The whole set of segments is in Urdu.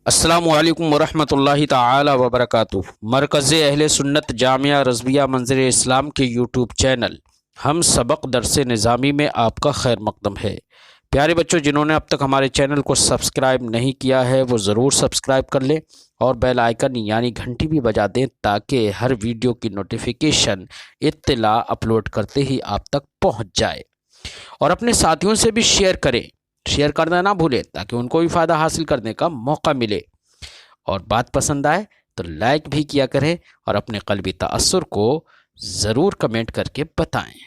السلام علیکم ورحمۃ اللہ تعالی وبرکاتہ۔ مرکز اہل سنت جامعہ رضویہ منظر اسلام کے یوٹیوب چینل ہم سبق درس نظامی میں آپ کا خیر مقدم ہے۔ پیارے بچوں، جنہوں نے اب تک ہمارے چینل کو سبسکرائب نہیں کیا ہے وہ ضرور سبسکرائب کر لیں اور بیل آئیکن یعنی گھنٹی بھی بجا دیں تاکہ ہر ویڈیو کی نوٹیفیکیشن اطلاع اپلوڈ کرتے ہی آپ تک پہنچ جائے، اور اپنے ساتھیوں سے بھی شیئر کریں۔ شیئر کرنا نہ بھولیں تاکہ ان کو بھی فائدہ حاصل کرنے کا موقع ملے، اور بات پسند آئے تو لائک بھی کیا کریں اور اپنے قلبی تأثر کو ضرور کمنٹ کر کے بتائیں۔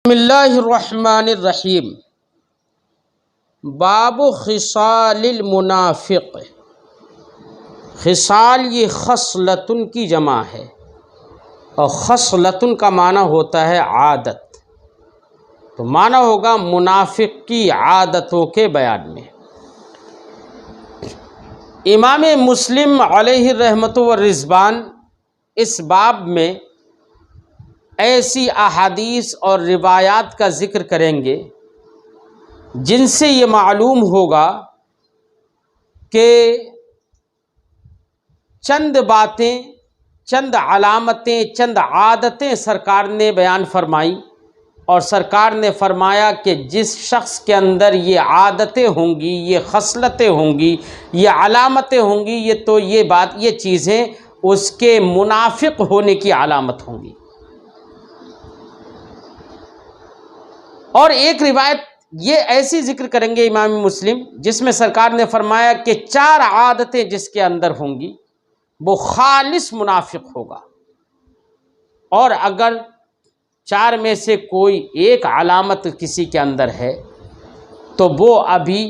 بسم اللہ الرحمن الرحیم۔ باب خصال المنافق۔ خصال یہ خصلتن کی جمع ہے، اور خصلتن کا معنی ہوتا ہے عادت، تو معنی ہوگا منافق کی عادتوں کے بیان میں۔ امام مسلم علیہ الرحمۃ والرضوان اس باب میں ایسی احادیث اور روایات کا ذکر کریں گے جن سے یہ معلوم ہوگا کہ چند باتیں، چند علامتیں، چند عادتیں سرکار نے بیان فرمائی، اور سرکار نے فرمایا کہ جس شخص کے اندر یہ عادتیں ہوں گی، یہ خصلتیں ہوں گی، یہ علامتیں ہوں گی، یہ چیزیں اس کے منافق ہونے کی علامت ہوں گی۔ اور ایک روایت یہ ایسی ذکر کریں گے امام مسلم جس میں سرکار نے فرمایا کہ 4 عادتیں جس کے اندر ہوں گی وہ خالص منافق ہوگا، اور اگر 4 میں سے کوئی ایک علامت کسی کے اندر ہے تو وہ ابھی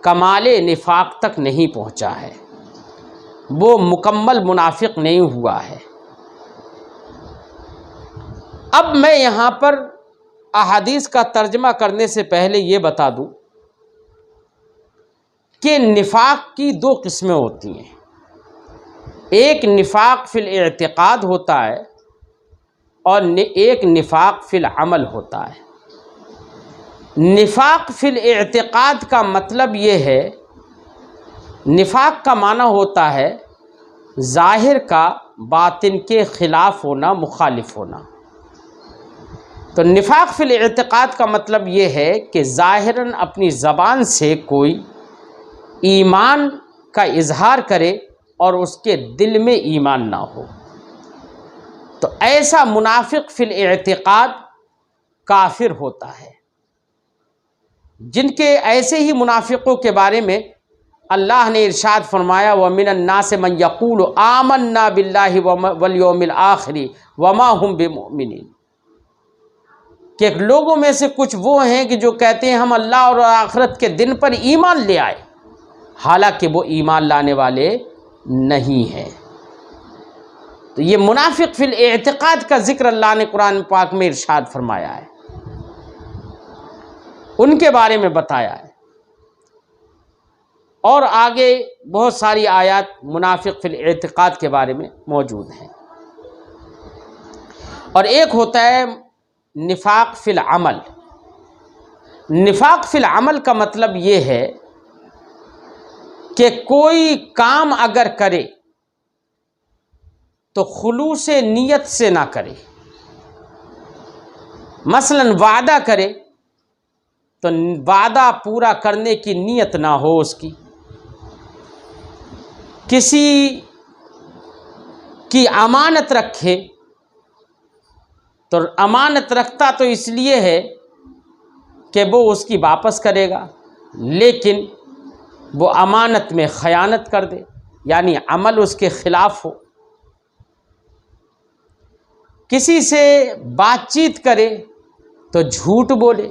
کمال نفاق تک نہیں پہنچا ہے، وہ مکمل منافق نہیں ہوا ہے۔ اب میں یہاں پر احادیث کا ترجمہ کرنے سے پہلے یہ بتا دوں کہ نفاق کی 2 قسمیں ہوتی ہیں۔ ایک نفاق فی الاعتقاد ہوتا ہے اور ایک نفاق فی العمل ہوتا ہے۔ نفاق فی الاعتقاد کا مطلب یہ ہے، نفاق کا معنی ہوتا ہے ظاہر کا باطن کے خلاف ہونا، مخالف ہونا۔ تو نفاق فی الاعتقاد کا مطلب یہ ہے کہ ظاہراً اپنی زبان سے کوئی ایمان کا اظہار کرے اور اس کے دل میں ایمان نہ ہو، تو ایسا منافق فی الاعتقاد کافر ہوتا ہے۔ جن کے ایسے ہی منافقوں کے بارے میں اللہ نے ارشاد فرمایا وَمِنَ النَّاسِ مَن يَقُولُ آمَنَّا بِاللَّهِ وَالْيَوْمِ الْآخِرِ وَمَا هُمْ بِمُؤْمِنِينَ، کہ لوگوں میں سے کچھ وہ ہیں کہ جو کہتے ہیں ہم اللہ اور آخرت کے دن پر ایمان لے آئے، حالانکہ وہ ایمان لانے والے نہیں ہیں۔ تو یہ منافق فی الاعتقاد کا ذکر اللہ نے قرآن پاک میں ارشاد فرمایا ہے، ان کے بارے میں بتایا ہے، اور آگے بہت ساری آیات منافق فی الاعتقاد کے بارے میں موجود ہیں۔ اور ایک ہوتا ہے نفاق فی العمل۔ نفاق فی العمل کا مطلب یہ ہے کہ کوئی کام اگر کرے تو خلوص نیت سے نہ کرے۔ مثلا وعدہ کرے تو وعدہ پورا کرنے کی نیت نہ ہو اس کی، کسی کی امانت رکھے تو امانت رکھتا تو اس لیے ہے کہ وہ اس کی واپس کرے گا، لیکن وہ امانت میں خیانت کر دے، یعنی عمل اس کے خلاف ہو۔ کسی سے بات چیت کرے تو جھوٹ بولے،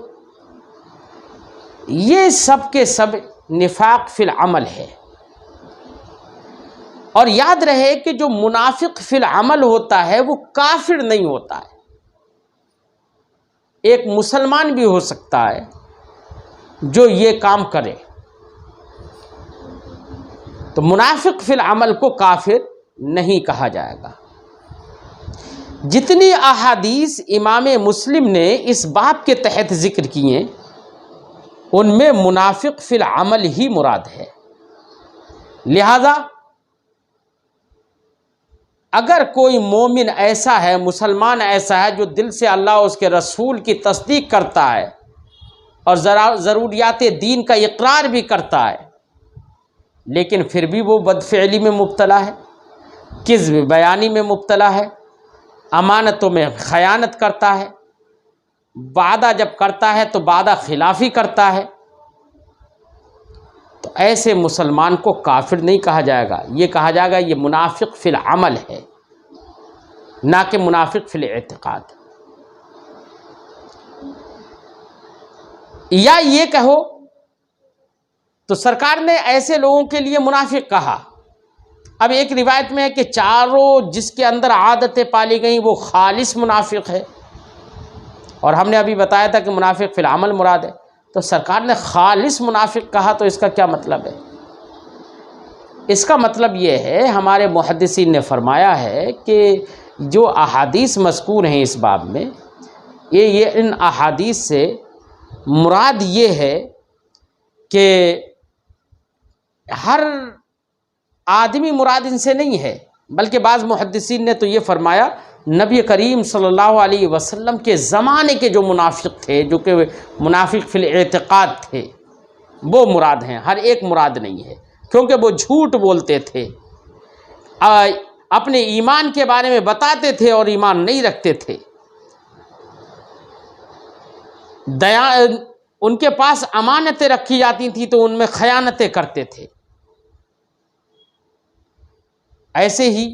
یہ سب کے سب نفاق فی العمل ہے۔ اور یاد رہے کہ جو منافق فی العمل ہوتا ہے وہ کافر نہیں ہوتا ہے، ایک مسلمان بھی ہو سکتا ہے جو یہ کام کرے، تو منافق فی العمل کو کافر نہیں کہا جائے گا۔ جتنی احادیث امام مسلم نے اس باب کے تحت ذکر کی ہیں ان میں منافق فی العمل ہی مراد ہے۔ لہذا اگر کوئی مومن ایسا ہے، مسلمان ایسا ہے جو دل سے اللہ اور اس کے رسول کی تصدیق کرتا ہے اور ضروریات دین کا اقرار بھی کرتا ہے، لیکن پھر بھی وہ بدفعلی میں مبتلا ہے، کذب بیانی میں مبتلا ہے، امانتوں میں خیانت کرتا ہے، وعدہ جب کرتا ہے تو وعدہ خلافی کرتا ہے، تو ایسے مسلمان کو کافر نہیں کہا جائے گا، یہ کہا جائے گا یہ منافق فی العمل ہے، نہ کہ منافق فی الاعتقاد۔ یا یہ کہو تو سرکار نے ایسے لوگوں کے لیے منافق کہا۔ اب ایک روایت میں ہے کہ چاروں جس کے اندر عادتیں پالی گئیں وہ خالص منافق ہے، اور ہم نے ابھی بتایا تھا کہ منافق فی العمل مراد ہے، تو سرکار نے خالص منافق کہا تو اس کا کیا مطلب ہے؟ اس کا مطلب یہ ہے، ہمارے محدثین نے فرمایا ہے کہ جو احادیث مذکور ہیں اس باب میں، یہ ان احادیث سے مراد یہ ہے کہ ہر آدمی مراد ان سے نہیں ہے، بلکہ بعض محدثین نے تو یہ فرمایا نبی کریم صلی اللہ علیہ وسلم کے زمانے کے جو منافق تھے، جو کہ منافق فی الاعتقاد تھے، وہ مراد ہیں، ہر ایک مراد نہیں ہے، کیونکہ وہ جھوٹ بولتے تھے، اپنے ایمان کے بارے میں بتاتے تھے اور ایمان نہیں رکھتے تھے، ان کے پاس امانتیں رکھی جاتی تھیں تو ان میں خیانتیں کرتے تھے۔ ایسے ہی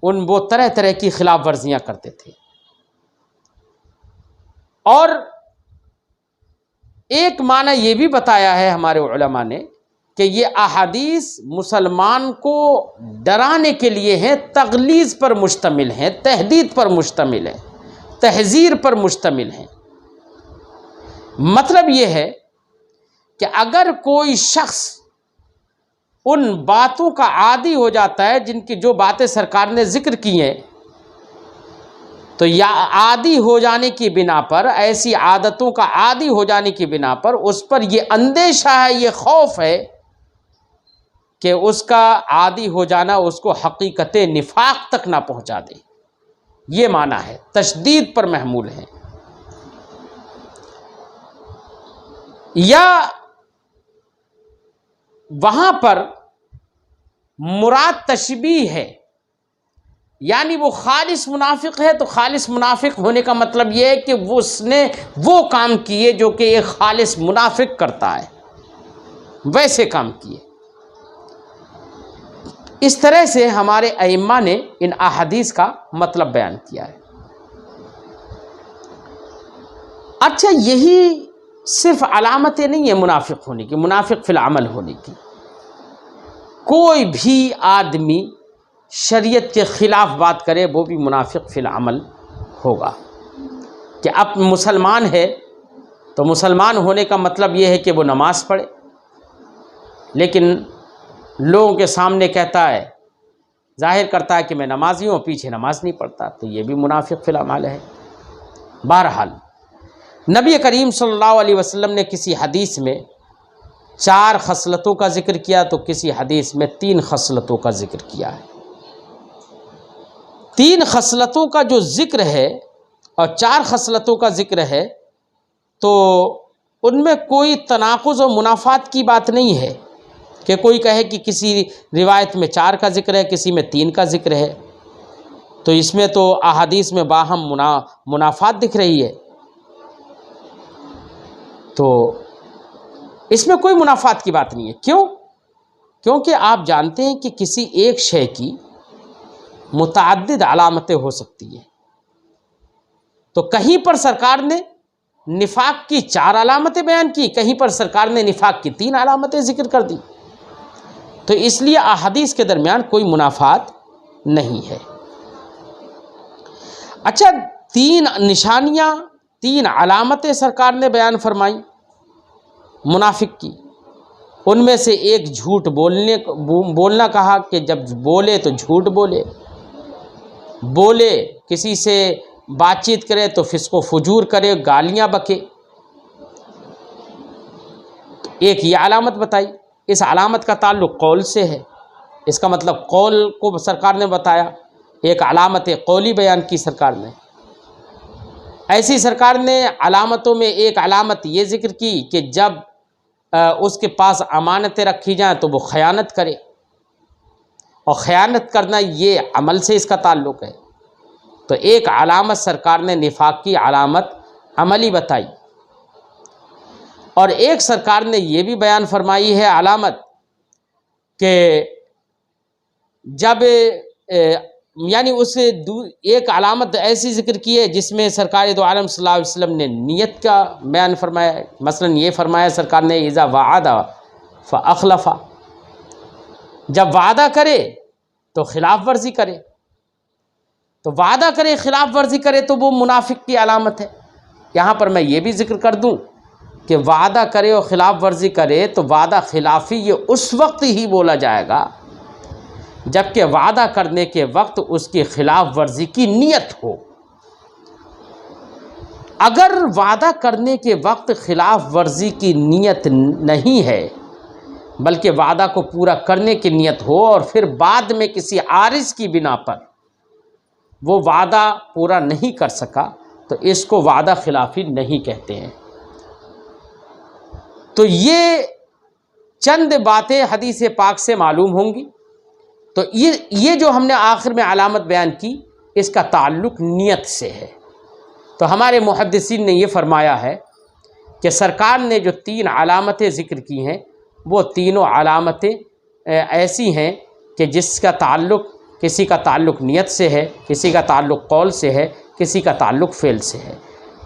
وہ طرح طرح کی خلاف ورزیاں کرتے تھے۔ اور ایک معنی یہ بھی بتایا ہے ہمارے علماء نے کہ یہ احادیث مسلمان کو ڈرانے کے لیے ہیں، تغلیظ پر مشتمل ہیں، تہدید پر مشتمل ہیں، تحذیر پر مشتمل ہیں۔ مطلب یہ ہے کہ اگر کوئی شخص ان باتوں کا عادی ہو جاتا ہے جن کی جو باتیں سرکار نے ذکر کی ہیں، تو یا عادی ہو جانے کی بنا پر، ایسی عادتوں کا عادی ہو جانے کی بنا پر اس پر یہ اندیشہ ہے، یہ خوف ہے کہ اس کا عادی ہو جانا اس کو حقیقت نفاق تک نہ پہنچا دے، یہ معنی ہے، تشدید پر محمول ہے۔ یا وہاں پر مراد تشبیہ ہے، یعنی وہ خالص منافق ہے تو خالص منافق ہونے کا مطلب یہ ہے کہ اس نے وہ کام کیے جو کہ ایک خالص منافق کرتا ہے، ویسے کام کیے۔ اس طرح سے ہمارے ائمہ نے ان احادیث کا مطلب بیان کیا ہے۔ اچھا، یہی صرف علامتیں نہیں ہیں منافق ہونے کی، منافق فی العمل ہونے کی۔ کوئی بھی آدمی شریعت کے خلاف بات کرے وہ بھی منافق فی العمل ہوگا۔ کہ اب مسلمان ہے تو مسلمان ہونے کا مطلب یہ ہے کہ وہ نماز پڑھے، لیکن لوگوں کے سامنے کہتا ہے، ظاہر کرتا ہے کہ میں نمازی ہوں، پیچھے نماز نہیں پڑھتا، تو یہ بھی منافق فی العمل ہے۔ بہرحال نبی کریم صلی اللہ علیہ وسلم نے کسی حدیث میں 4 خصلتوں کا ذکر کیا تو کسی حدیث میں 3 خصلتوں کا ذکر کیا ہے۔ 3 خصلتوں کا جو ذکر ہے اور 4 خصلتوں کا ذکر ہے تو ان میں کوئی تناقض و منافات کی بات نہیں ہے کہ کوئی کہے کہ کسی روایت میں 4 کا ذکر ہے، کسی میں 3 کا ذکر ہے، تو اس میں تو احادیث میں باہم منافات دکھ رہی ہے۔ تو اس میں کوئی منافات کی بات نہیں ہے۔ کیوں؟ کیونکہ آپ جانتے ہیں کہ کسی ایک شے کی متعدد علامتیں ہو سکتی ہیں، تو کہیں پر سرکار نے نفاق کی 4 علامتیں بیان کی، کہیں پر سرکار نے نفاق کی 3 علامتیں ذکر کر دی، تو اس لیے احادیث کے درمیان کوئی منافات نہیں ہے۔ اچھا، 3 نشانیاں، 3 علامتیں سرکار نے بیان فرمائی منافق کی، ان میں سے ایک جھوٹ بولنا کہا کہ جب بولے تو جھوٹ بولے، کسی سے بات چیت کرے تو فسق و فجور کرے، گالیاں بکے، ایک یہ علامت بتائی، اس علامت کا تعلق قول سے ہے، اس کا مطلب قول کو سرکار نے بتایا، ایک علامت قولی بیان کی سرکار نے۔ ایسی سرکار نے علامتوں میں ایک علامت یہ ذکر کی کہ جب اس کے پاس امانتیں رکھی جائیں تو وہ خیانت کرے، اور خیانت کرنا یہ عمل سے اس کا تعلق ہے۔ تو ایک علامت سرکار نے نفاق کی علامت عملی بتائی، اور ایک سرکار نے یہ بھی بیان فرمائی ہے علامت کہ جب یعنی اس ایک علامت ایسی ذکر کی ہے جس میں سرکار دو عالم صلی اللہ علیہ وسلم نے نیت کا بیان فرمایا ہے۔ مثلا یہ فرمایا سرکار نے اذا وعد فاخلف، جب وعدہ کرے تو خلاف ورزی کرے، تو وعدہ کرے خلاف ورزی کرے تو وہ منافق کی علامت ہے۔ یہاں پر میں یہ بھی ذکر کر دوں کہ وعدہ کرے اور خلاف ورزی کرے تو وعدہ خلافی یہ اس وقت ہی بولا جائے گا جبکہ وعدہ کرنے کے وقت اس کی خلاف ورزی کی نیت ہو۔ اگر وعدہ کرنے کے وقت خلاف ورزی کی نیت نہیں ہے بلکہ وعدہ کو پورا کرنے کی نیت ہو اور پھر بعد میں کسی عارض کی بنا پر وہ وعدہ پورا نہیں کر سکا تو اس کو وعدہ خلافی نہیں کہتے ہیں۔ تو یہ چند باتیں حدیث پاک سے معلوم ہوں گی۔ تو یہ جو ہم نے آخر میں علامت بیان کی اس کا تعلق نیت سے ہے۔ تو ہمارے محدثین نے یہ فرمایا ہے کہ سرکار نے جو 3 علامتیں ذکر کی ہیں وہ تینوں علامتیں ایسی ہیں کہ جس کا تعلق کسی کا تعلق نیت سے ہے، کسی کا تعلق قول سے ہے، کسی کا تعلق فعل سے ہے،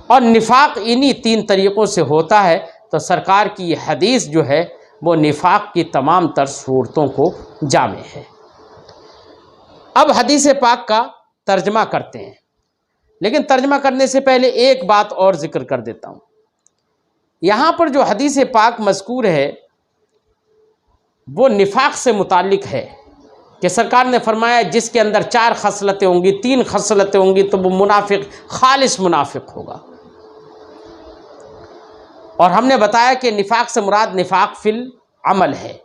اور نفاق انہی 3 طریقوں سے ہوتا ہے۔ تو سرکار کی یہ حدیث جو ہے وہ نفاق کی تمام تر صورتوں کو جامع ہے۔ اب حدیث پاک کا ترجمہ کرتے ہیں، لیکن ترجمہ کرنے سے پہلے ایک بات اور ذکر کر دیتا ہوں۔ یہاں پر جو حدیث پاک مذکور ہے وہ نفاق سے متعلق ہے کہ سرکار نے فرمایا جس کے اندر 4 خصلتیں ہوں گی، 3 خصلتیں ہوں گی تو وہ منافق، خالص منافق ہوگا۔ اور ہم نے بتایا کہ نفاق سے مراد نفاق فی العمل ہے،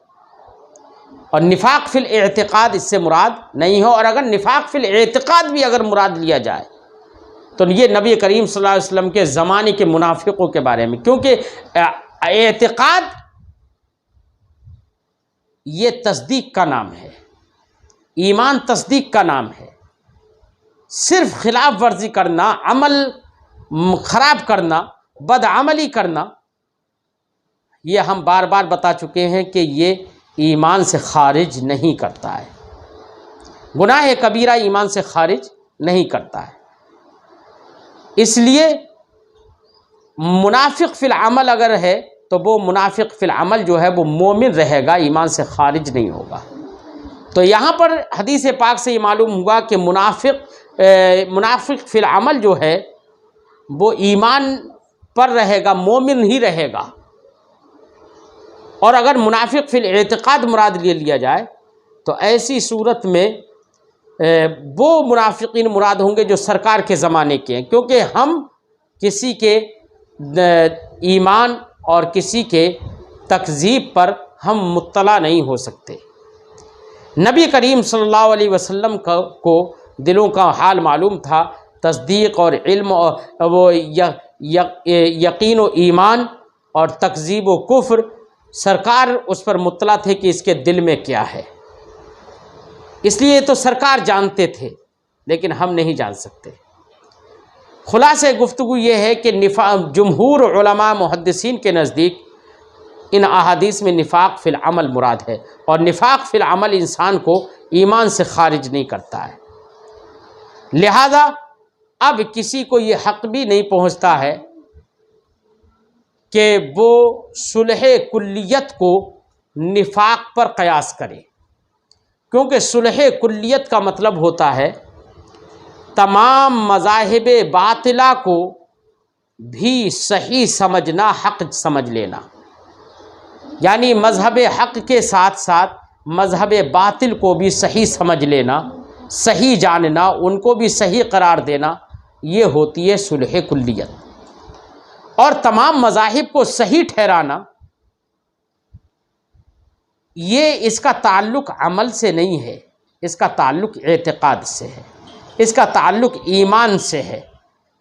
اور نفاق فی الاعتقاد اس سے مراد نہیں ہو۔ اور اگر نفاق فی الاعتقاد بھی اگر مراد لیا جائے تو یہ نبی کریم صلی اللہ علیہ وسلم کے زمانے کے منافقوں کے بارے میں، کیونکہ اعتقاد یہ تصدیق کا نام ہے، ایمان تصدیق کا نام ہے۔ صرف خلاف ورزی کرنا، عمل خراب کرنا، بدعملی کرنا، یہ ہم بار بار بتا چکے ہیں کہ یہ ایمان سے خارج نہیں کرتا ہے۔ گناہ کبیرہ ایمان سے خارج نہیں کرتا ہے۔ اس لیے منافق فی العمل اگر ہے تو وہ منافق فی العمل جو ہے وہ مومن رہے گا، ایمان سے خارج نہیں ہوگا۔ تو یہاں پر حدیث پاک سے یہ معلوم ہوا کہ منافق فی العمل جو ہے وہ ایمان پر رہے گا، مومن ہی رہے گا۔ اور اگر منافق فی الاعتقاد مراد لیا جائے تو ایسی صورت میں وہ منافقین مراد ہوں گے جو سرکار کے زمانے کے ہیں، کیونکہ ہم کسی کے ایمان اور کسی کے تکذیب پر ہم مطلع نہیں ہو سکتے۔ نبی کریم صلی اللہ علیہ وسلم کو دلوں کا حال معلوم تھا، تصدیق اور علم اور وہ یقین و ایمان اور تکذیب و کفر، سرکار اس پر مطلع تھے کہ اس کے دل میں کیا ہے۔ اس لیے تو سرکار جانتے تھے لیکن ہم نہیں جان سکتے۔ خلاصہ گفتگو یہ ہے کہ جمہور علماء محدثین کے نزدیک ان احادیث میں نفاق فی العمل مراد ہے، اور نفاق فی العمل انسان کو ایمان سے خارج نہیں کرتا ہے۔ لہذا اب کسی کو یہ حق بھی نہیں پہنچتا ہے کہ وہ صلح کلیت کو نفاق پر قیاس کرے، کیونکہ صلح کلیت کا مطلب ہوتا ہے تمام مذاہب باطلہ کو بھی صحیح سمجھنا، حق سمجھ لینا، یعنی مذہب حق کے ساتھ ساتھ مذہب باطل کو بھی صحیح سمجھ لینا، صحیح جاننا، ان کو بھی صحیح قرار دینا، یہ ہوتی ہے صلح کلیت۔ اور تمام مذاہب کو صحیح ٹھہرانا یہ اس کا تعلق عمل سے نہیں ہے، اس کا تعلق اعتقاد سے ہے، اس کا تعلق ایمان سے ہے،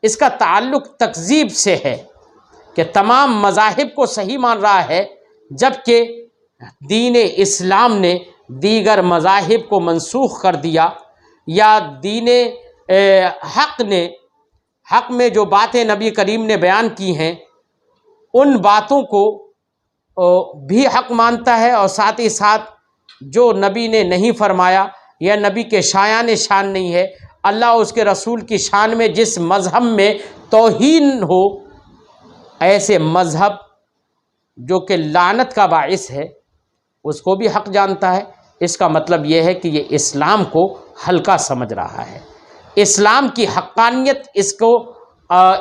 اس کا تعلق تکذیب سے ہے کہ تمام مذاہب کو صحیح مان رہا ہے جبکہ دین اسلام نے دیگر مذاہب کو منسوخ کر دیا، یا دین حق میں جو باتیں نبی کریم نے بیان کی ہیں ان باتوں کو بھی حق مانتا ہے، اور ساتھ ہی ساتھ جو نبی نے نہیں فرمایا یا نبی کے شایان شان نہیں ہے، اللہ اس کے رسول کی شان میں جس مذہب میں توہین ہو، ایسے مذہب جو کہ لعنت کا باعث ہے اس کو بھی حق جانتا ہے۔ اس کا مطلب یہ ہے کہ یہ اسلام کو ہلکا سمجھ رہا ہے، اسلام کی حقانیت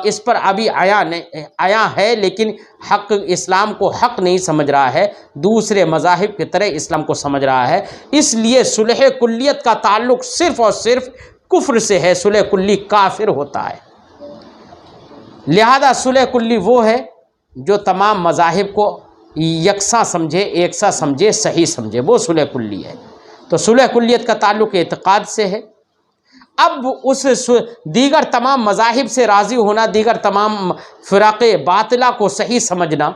اس پر ابھی آیا ہے، لیکن حق اسلام کو حق نہیں سمجھ رہا ہے، دوسرے مذاہب کی طرح اسلام کو سمجھ رہا ہے۔ اس لیے صلح کلیت کا تعلق صرف اور صرف کفر سے ہے، صلح کلی کافر ہوتا ہے۔ لہذا صلح کلی وہ ہے جو تمام مذاہب کو یکساں سمجھے، ایک سا سمجھے، صحیح سمجھے، وہ صلح کلی ہے۔ تو صلح کلیت کا تعلق اعتقاد سے ہے۔ اب اس دیگر تمام مذاہب سے راضی ہونا، دیگر تمام فرق باطلہ کو صحیح سمجھنا،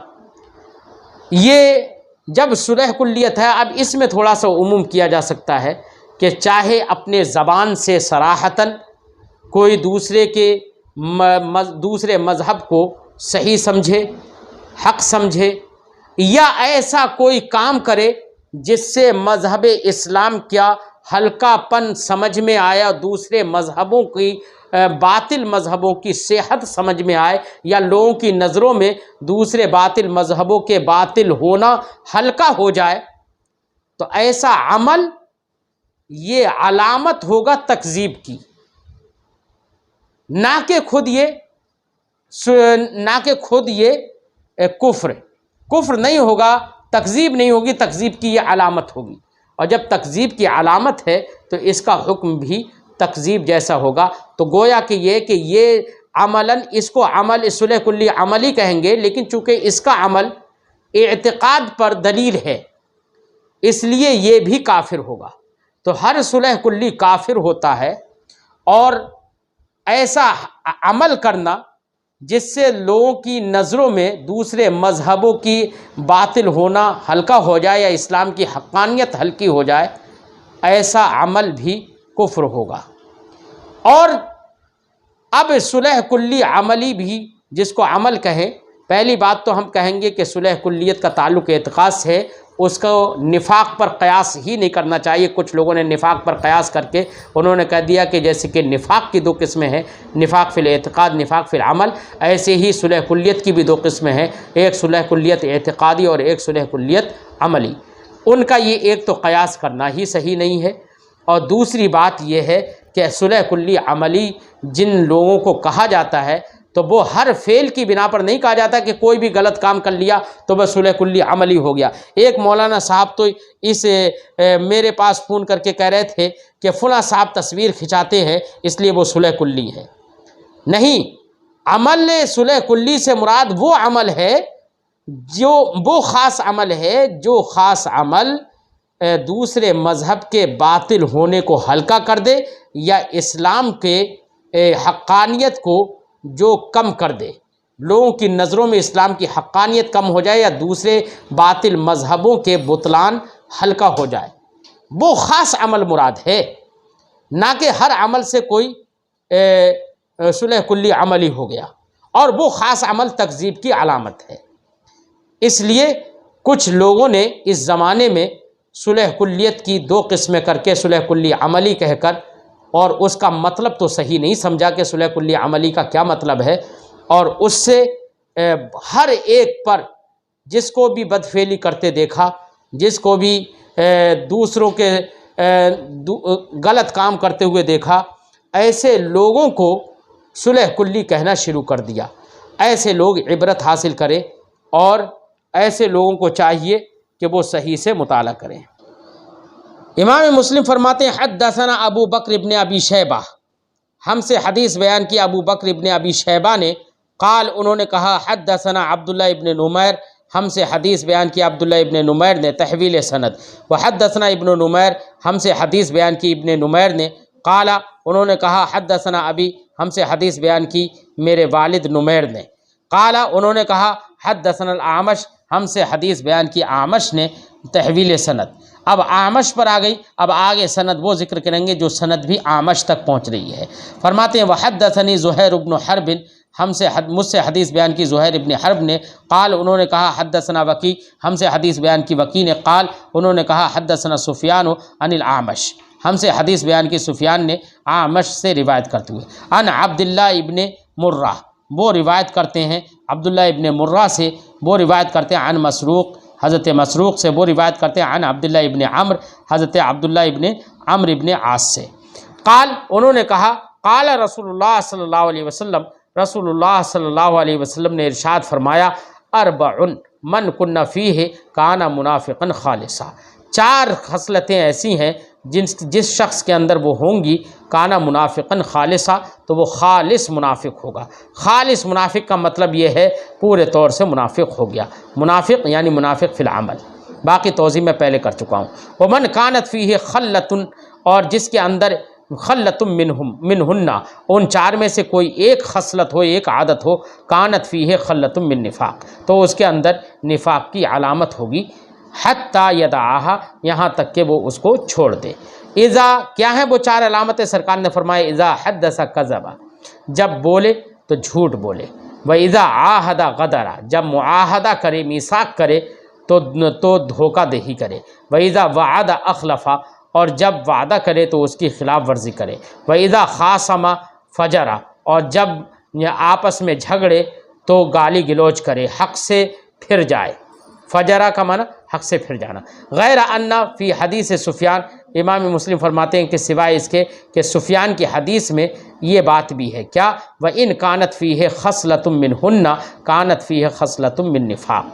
یہ جب صلح کلیت ہے، اب اس میں تھوڑا سا عموم کیا جا سکتا ہے کہ چاہے اپنے زبان سے صراحتاً کوئی دوسرے مذہب کو صحیح سمجھے، حق سمجھے، یا ایسا کوئی کام کرے جس سے مذہب اسلام کیا ہلکا پن سمجھ میں آیا، دوسرے مذہبوں کی باطل مذہبوں کی صحت سمجھ میں آئے، یا لوگوں کی نظروں میں دوسرے باطل مذہبوں کے باطل ہونا ہلکا ہو جائے، تو ایسا عمل یہ علامت ہوگا تکذیب کی، نہ کہ خود یہ کفر نہیں ہوگا، تکذیب نہیں ہوگی، تکذیب کی یہ علامت ہوگی، اور جب تکذیب کی علامت ہے تو اس کا حکم بھی تکذیب جیسا ہوگا۔ تو گویا کہ یہ عملاً اس کو عمل صلح کلی عملی کہیں گے، لیکن چونکہ اس کا عمل اعتقاد پر دلیل ہے اس لیے یہ بھی کافر ہوگا۔ تو ہر صلح کلی کافر ہوتا ہے، اور ایسا عمل کرنا جس سے لوگوں کی نظروں میں دوسرے مذہبوں کی باطل ہونا ہلکا ہو جائے یا اسلام کی حقانیت ہلکی ہو جائے، ایسا عمل بھی کفر ہوگا۔ اور اب صلح کلی عملی بھی جس کو عمل کہیں، پہلی بات تو ہم کہیں گے کہ صلح کلیت کا تعلق اعتقاد سے ہے، اس کو نفاق پر قیاس ہی نہیں کرنا چاہیے۔ کچھ لوگوں نے نفاق پر قیاس کر کے انہوں نے کہہ دیا کہ جیسے کہ نفاق کی دو قسمیں ہیں، نفاق فی الاعتقاد، نفاق فی العمل، ایسے ہی صلح کلیت کی بھی دو قسمیں ہیں، ایک صلح کلیت اعتقادی اور ایک صلح کلیت عملی۔ ان کا یہ ایک تو قیاس کرنا ہی صحیح نہیں ہے، اور دوسری بات یہ ہے کہ صلح کلی عملی جن لوگوں کو کہا جاتا ہے تو وہ ہر فعل کی بنا پر نہیں کہا جاتا کہ کوئی بھی غلط کام کر لیا تو بس صلح کلی عملی ہو گیا۔ ایک مولانا صاحب تو میرے پاس فون کر کے کہہ رہے تھے کہ فلاں صاحب تصویر کھنچاتے ہیں اس لیے وہ صلح کلی ہے۔ نہیں، عمل صلح کلی سے مراد وہ عمل ہے وہ خاص عمل ہے جو خاص عمل دوسرے مذہب کے باطل ہونے کو ہلکا کر دے یا اسلام کے حقانیت کو جو کم کر دے، لوگوں کی نظروں میں اسلام کی حقانیت کم ہو جائے یا دوسرے باطل مذہبوں کے بطلان ہلکا ہو جائے، وہ خاص عمل مراد ہے، نہ کہ ہر عمل سے کوئی صلح کلی عملی ہو گیا، اور وہ خاص عمل تکذیب کی علامت ہے۔ اس لیے کچھ لوگوں نے اس زمانے میں صلح کلیت کی دو قسمیں کر کے صلح کلی عملی کہہ کر، اور اس کا مطلب تو صحیح نہیں سمجھا کہ صلح کلی عملی کا کیا مطلب ہے، اور اس سے ہر ایک پر جس کو بھی بدفعلی کرتے دیکھا، جس کو بھی دوسروں کے غلط کام کرتے ہوئے دیکھا، ایسے لوگوں کو صلح کلی کہنا شروع کر دیا۔ ایسے لوگ عبرت حاصل کریں، اور ایسے لوگوں کو چاہیے کہ وہ صحیح سے مطالعہ کریں۔ امام مسلم فرماتے ہیں حدثنا ابو بکر ابن ابی شیبہ، ہم سے حدیث بیان کی ابو بکر ابن ابی شیبہ نے، قال انہوں نے کہا حدثنا عبداللہ ابن نمیر ہم سے حدیث بیان کی عبداللہ ابن نمیر نے تحویل سند، وحدثنا ابن نمیر، ہم سے حدیث بیان کی ابن نمیر نے، قال انہوں نے کہا حدثنا ابی، ہم سے حدیث بیان کی میرے والد نمیر نے، قال انہوں نے کہا حدثنا الاعمش، ہم سے حدیث بیان کی اعمش نے تحویل سند۔ اب اعمش پر آ گئی، اب آگے سند وہ ذکر کریں گے جو سند بھی اعمش تک پہنچ رہی ہے۔ فرماتے ہیں وحدثنی زہیر بن حرب، مجھ سے حدیث بیان کی زہیر ابن حرب نے، قال انہوں نے کہا حدثنا وکی، ہم سے حدیث بیان کی وکی نے، قال انہوں نے کہا حدثنا سفیان عن الاعمش، ہم سے حدیث بیان کی سفیان نے اعمش سے روایت کرتے ہوئے، عن عبداللہ ابن مرہ، وہ روایت کرتے ہیں عبداللہ ابن مرہ سے، وہ روایت کرتے ہیں عن مسروق، حضرت مسروق سے، وہ روایت کرتے ہیں عن عبداللہ ابن عمر، حضرت عبداللہ ابن عمر ابن عاص سے، قال انہوں نے کہا قال رسول اللہ صلی اللہ علیہ وسلم، رسول اللہ صلی اللہ علیہ وسلم نے ارشاد فرمایا اربع من کن فیہ کان منافقا خالصا، 4 خصلتیں ایسی ہیں جس شخص کے اندر وہ ہوں گی کانا منافقا خالصا، تو وہ خالص منافق ہوگا۔ خالص منافق کا مطلب یہ ہے پورے طور سے منافق ہو گیا، منافق یعنی منافق فی العمل، باقی توضیح میں پہلے کر چکا ہوں۔ ومن کانت فیہ خلۃ، اور جس کے اندر خلۃ منہن، ان 4 میں سے کوئی ایک خصلت ہو، ایک عادت ہو، کانت فیہ خلۃ من نفاق، تو اس کے اندر نفاق کی علامت ہوگی، حتی یدعاہا، یہاں تک کہ وہ اس کو چھوڑ دے۔ اذا، کیا ہیں وہ 4 علامتیں؟ سرکار نے فرمایا اذا حدث کذب، جب بولے تو جھوٹ بولے، واذا عاہد غدر، جب معاہدہ کرے، میثاق کرے تو دھوکہ دہی کرے، واذا وعد اخلف، اور جب وعدہ کرے تو اس کی خلاف ورزی کرے، واذا خاصم فجر، اور جب آپس میں جھگڑے تو گالی گلوچ کرے، حق سے پھر جائے، فجرہ کا معنی حق سے پھر جانا۔ غیر ان فی حدیث سفیان، امام مسلم فرماتے ہیں کہ سوائے اس کے کہ سفیان کی حدیث میں یہ بات بھی ہے، کیا وَإِن كَانَتْ فِيهِ خَصْلَةٌ مِّنْهُنَّ كَانَتْ فِيهِ خَصْلَةٌ مِّن نِّفَاق،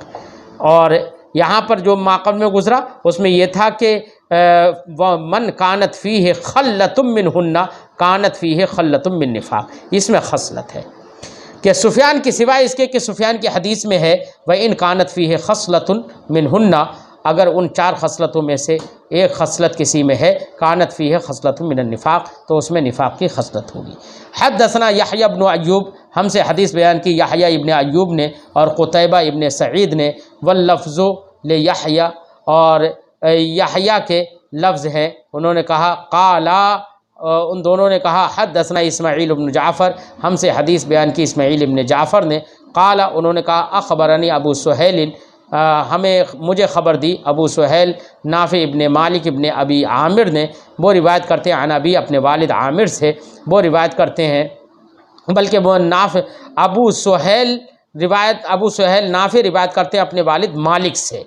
اور یہاں پر جو ماقبل میں گزرا اس میں یہ تھا کہ من كَانَتْ فِيهِ خَلَّةٌ مِّنْهُنَّ كَانَتْ فِيهِ خَلَّةٌ مِّن نِّفَاق، اس میں خصلت ہے کہ سفیان کی، سوائے اس کے کہ سفیان کی حدیث میں ہے وَإِن كَانَتْ فِيهِ خَصْلَةٌ مِّنْهُنَّ، اگر ان 4 خصلتوں میں سے ایک خصلت کسی میں ہے، كَانَتْ فِيهِ خَصْلَةٌ مِّنَ النِّفَاق، تو اس میں نفاق کی خصلت ہوگی۔ حدثنا یحییٰ بن ایوب، ہم سے حدیث بیان کی یحییٰ ابن ایوب نے اور قتیبہ ابن سعید نے، واللفظ لیحییٰ، اور یحییٰ کے لفظ ہیں، انہوں نے کہا قالا، ان دونوں نے کہا حدثنا اسماعیل بن جعفر، ہم سے حدیث بیان کی اسماعیل ابن جعفر نے، قالا انہوں نے کہا اخبرنی ابو سہیل، مجھے خبر دی ابو سہیل نافع ابن مالک ابن ابی عامر نے، وہ روایت کرتے ہیں عن ابی، اپنے والد عامر سے وہ روایت کرتے ہیں، بلکہ وہ ابو سہیل نافع روایت کرتے ہیں اپنے والد مالک سے،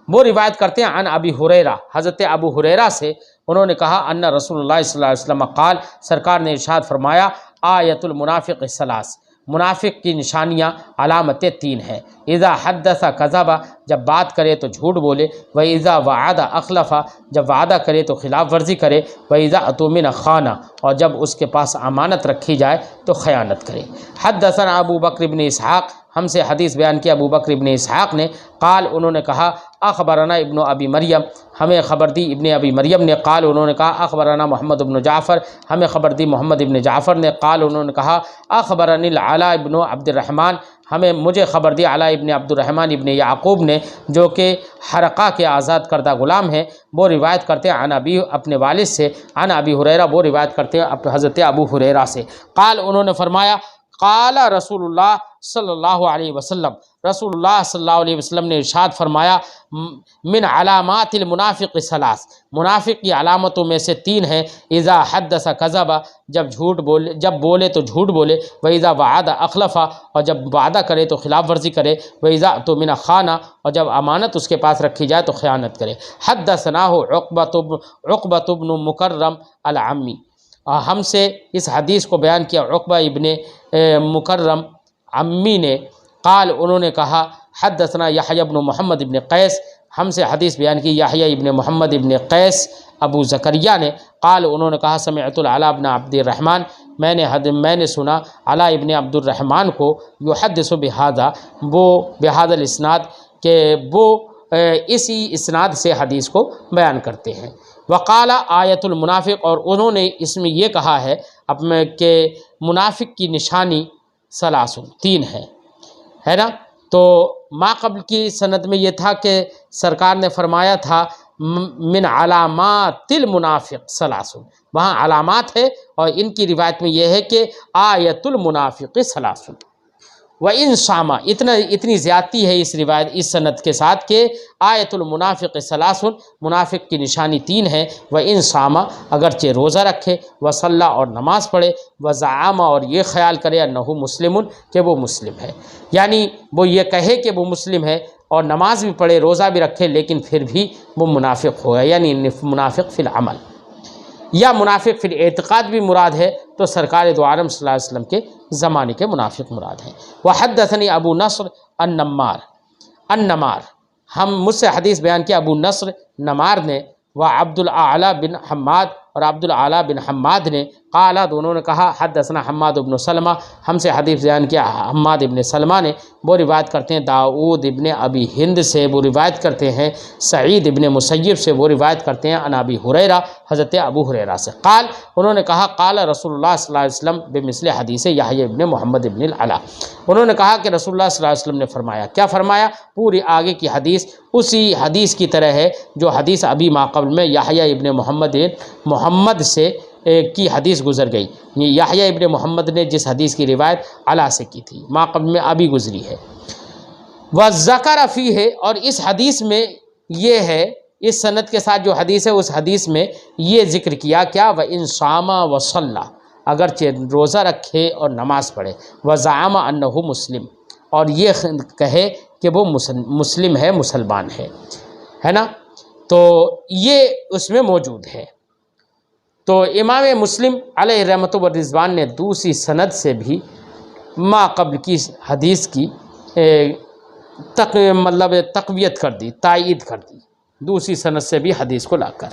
وہ روایت کرتے ہیں عن ابی ہریرہ، حضرت ابو ہریرہ سے، انہوں نے کہا ان رسول اللہ صلی اللہ علیہ وسلم قال، سرکار نے ارشاد فرمایا آیت المنافق ثلاث، منافق کی نشانیاں، علامتیں 3 ہیں، اذا حدث کذب، جب بات کرے تو جھوٹ بولے، واذا وعد اخلف، جب وعدہ کرے تو خلاف ورزی کرے، واذا اؤتمن خان، اور جب اس کے پاس امانت رکھی جائے تو خیانت کرے۔ حدثنا ابو بکر بن اسحاق، ہم سے حدیث بیان کی ابو بکر ابن اسحاق نے، قال انہوں نے کہا اخبرنا ابن ابی مریم، ہمیں خبر دی ابن ابی مریم نے، قال انہوں نے کہا اخبرنا محمد ابن جعفر، ہمیں خبر دی محمد ابن جعفر نے، قال انہوں نے کہا اخبرنی العلاء ابن عبد الرحمن، مجھے خبر دی علاء ابن عبد الرحمن ابن یعقوب نے، جو کہ حرقہ کے آزاد کردہ غلام ہیں، وہ روایت کرتے ہیں عن ابی، اپنے والد سے، عن ابی ہریرہ، وہ روایت کرتے ہیں حضرت ابو ہریرہ سے، قال انہوں نے فرمایا قال رسول اللہ صلی اللہ علیہ وسلم، رسول اللہ صلی اللہ علیہ وسلم نے ارشاد فرمایا من علامات المنافق ثلاث، منافق کی علامتوں میں سے 3 ہیں، اذا حدث کذب، جب بولے تو جھوٹ بولے، واذا وعد اخلف، اور جب وعدہ کرے تو خلاف ورزی کرے، واذا اؤتمن خان، اور جب امانت اس کے پاس رکھی جائے تو خیانت کرے۔ حدثناہ عقبۃ بن مکرم العمی، ہم سے اس حدیث کو بیان کیا عقبہ ابن مکرم عمی نے، قال انہوں نے کہا حدثنا یحییٰ بن محمد ابن قیس، ہم سے حدیث بیان کی یحییٰ ابن محمد ابن قیس ابو زکریا نے، قال انہوں نے کہا سمعت العلاء بن عبد الرحمن، میں نے سنا علاء ابن عبد الرحمن کو، یحدث بہذا، وہ بہذا الاسناد، کہ وہ اسی اسناد سے حدیث کو بیان کرتے ہیں۔ وقال آیت المنافق، اور انہوں نے اس میں یہ کہا ہے کہ منافق کی نشانی ثلاث، 3 ہے نا۔ تو ما قبل کی سند میں یہ تھا کہ سرکار نے فرمایا تھا من علامات المنافق ثلاث، وہاں علامات ہے، اور ان کی روایت میں یہ ہے کہ آیت المنافق ثلاث وَإِن صَامَ، اتنی زیادتی ہے اس روایت اس سند کے ساتھ کہ آیت المنافق ثلاث، منافق کی نشانی 3 ہے، وَإِن صَامَ، اگرچہ روزہ رکھے، وصلى، اور نماز پڑھے، وزعم، اور یہ خیال کرے انہ مسلم، کہ وہ مسلم ہے، یعنی وہ یہ کہے کہ وہ مسلم ہے اور نماز بھی پڑھے، روزہ بھی رکھے، لیکن پھر بھی وہ منافق ہوگا، یعنی منافق فی العمل، یا منافق فی الاعتقاد بھی مراد ہے تو سرکار دو عالم صلی اللہ علیہ وسلم کے زمانے کے منافق مراد ہیں۔ وحدثنی ابو نصر النمار، مجھ سے حدیث بیان کیا ابو نصر نمار نے، و عبد الاعلی بن حماد، اور عبد الاعلی بن حماد نے، قال، دونوں نے کہا حدثنا حماد بن سلمہ، ہم سے حدیث بیان کیا حماد ابن سلمہ نے، وہ روایت کرتے ہیں داؤد ابن ابی ہند سے، وہ روایت کرتے ہیں سعید ابن مسیب سے، وہ روایت کرتے ہیں عن ابی ہریرہ، حضرت ابو ہریرہ سے، قال، انہوں نے کہا قال رسول اللہ صلی اللہ علیہ وسلم بمثل حدیث یحییٰ ابن محمد ابن العلا، انہوں نے کہا کہ رسول اللہ صلی اللہ علیہ وسلم نے فرمایا، کیا فرمایا؟ پوری آگے کی حدیث اسی حدیث کی طرح ہے جو حدیث ابھی ما قبل میں یحییٰ ابن محمد سے کی حدیث گزر گئی، یحییٰ ابن محمد نے جس حدیث کی روایت علا سے کی تھی، ما قبل میں ابھی گزری ہے۔ وذکر فیہ، اور اس حدیث میں یہ ہے، اس سند کے ساتھ جو حدیث ہے اس حدیث میں یہ ذکر کیا کیا، وَإِن صَامَ وَصَلَّى، اگرچہ روزہ رکھے اور نماز پڑھے، وَزَعَمَ أَنَّهُ مسلم، اور یہ کہے کہ وہ مسلم ہے، مسلمان ہے نا، تو یہ اس میں موجود ہے۔ تو امام مسلم علیہ رحمۃ و رضوان نے دوسری سند سے بھی ما قبل کی حدیث کی تقویت کر دی، تائید کر دی، دوسری سند سے بھی حدیث کو لا کر۔